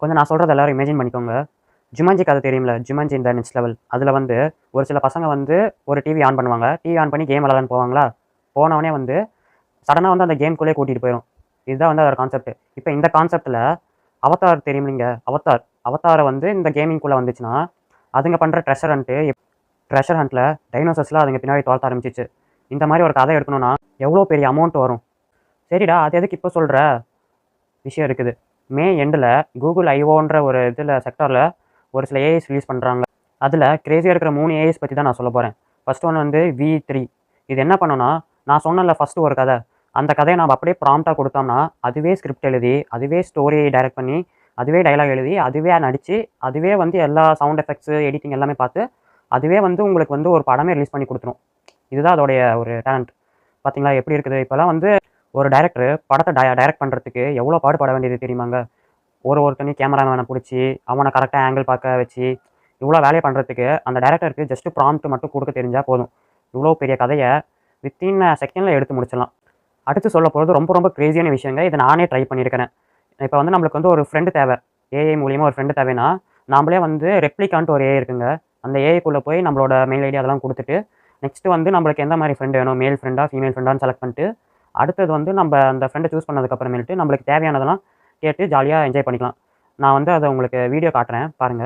கொஞ்சம் நான் சொல்கிறது எல்லாரும் இமேஜின் பண்ணிக்கோங்க. ஜுமான்ஜி கதை தெரியும்ல? ஜுமான்ஜி இந்த நெக்ஸ்ட் லெவல். அதில வந்து ஒரு சில பசங்க வந்து ஒரு டிவி ஆன் பண்ணுவாங்க. டிவி ஆன் பண்ணி கேம் விளையாடலான்னு போவாங்களா? போனவொடனே வந்து சடனா வந்து அந்த கேம்குள்ளேயே கூட்டிட்டு போயிரும். இதுதான் வந்து அதோட கான்செப்ட். இப்ப இந்த கான்செப்ட்ல அவதார் தெரியுமில்லைங்க? அவதார். அவதார வந்து இந்த கேமிங்குள்ள வந்துச்சுன்னா, அதுங்க பண்ற ட்ரெஷர் ஹண்ட்ல டைனோசர்ஸ்லாம் அதுங்க பின்னாடி துரத்த ஆரம்பிச்சுச்சு. இந்த மாரி ஒரு கதை எடுக்கணும்னா, எவ்வளோ பெரிய அமௌண்ட் வரும்? சரிடா, அது எதுக்கு இப்ப சொல்ற? விஷயம் இருக்குது. மே எண்டுல Google I/Oன்ற ஒரு செக்டார்ல ஒரு சில ஏஐஸ் ரிலீஸ் பண்றாங்க. அதுல கிரேசியா இருக்கிற 3 ஏஐஸ் பத்தி தான் நான் சொல்லப் போறேன். ஃபர்ஸ்ட் ஒன் வந்து V3. இது என்ன பண்ணும்னா, நான் சொன்னேன்ல ஃபர்ஸ்ட் ஒரு கதை. அந்த கதைய நாம அப்படியே ப்ராம்ப்ட்டா குடுத்தோம்னா, அதுவே ஸ்கிரிப்ட் எழுதி, அதுவே ஸ்டோரி டைரக்ட் பண்ணி, அதுவே டயலாக் எழுதி, அதுவே நடிச்சு, அதுவே வந்து எல்லா சவுண்ட் எஃபெக்ட்ஸ், எடிட்டிங் எல்லாமே பார்த்து, அதுவே வந்து உங்களுக்கு வந்து ஒரு படமே ரிலீஸ் பண்ணி குடுத்துரும். இதுதான் அதோடைய ஒரு டேலண்ட். பார்த்தீங்களா எப்படி இருக்குது? இப்பலாம் வந்து ஒரு டைரக்டர் படத்த டைரக்ட் பண்றதுக்கு எவ்வளோ பாடுபட வேண்டியது தெரியுமாங்க? ஒருத்தனையும் கேமராமேன புடிச்சு, அவன கரெக்ட்டா ஆங்கிள் பார்க்க வச்சு, இவ்வளோ வேலைய பண்றதுக்கு அந்த டைரக்டருக்கு ஜஸ்ட் ப்ராம்ப்ட் மட்டும் குடுக்க தெரிஞ்சா போதும். இவ்வளோ பெரிய கதைய வித்தின் அ செகண்ட்ல எடுத்து முடிச்சிடலாம். அடுத்து சொல்லப் போறது ரொம்ப ரொம்ப கிரேசியான விஷயங்க. இத நானே ட்ரை பண்ணியிருக்கிறேன். இப்ப வந்து நம்மளுக்கு வந்து ஒரு ஃப்ரெண்ட் தேவை. ஏஐ மூலியமா ஒரு ஃப்ரெண்ட் தேவைன்னா, நாமளே வந்து ரெப்ளிகான்ட்டு ஒரு ஏஐ இருக்குங்க. அந்த ஏஐக்குள்ள போய் நம்மளோட மெயில் ஐடி அதெல்லாம் குடுத்துட்டு, நெக்ஸ்ட் வந்து நம்மளுக்கு எந்த மாரி ஃப்ரெண்ட் வேணும், மேல் ஃப்ரெண்டா, ஃபீமேல் ஃப்ரெண்டான்னு செலக்ட் பண்ணிட்டு, அடுத்தது வந்து நம்ப அந்த ஃப்ரெண்ட சூஸ் பண்ணதுக்கு அப்புறமேல்ட்டு நம்மளுக்கு தேவையானதெல்லாம் கேட்டு ஜாலியா என்ஜாய் பண்ணிக்கலாம். நான் வந்து அத உங்களுக்கு வீடியோ காட்டுறேன் பாருங்க.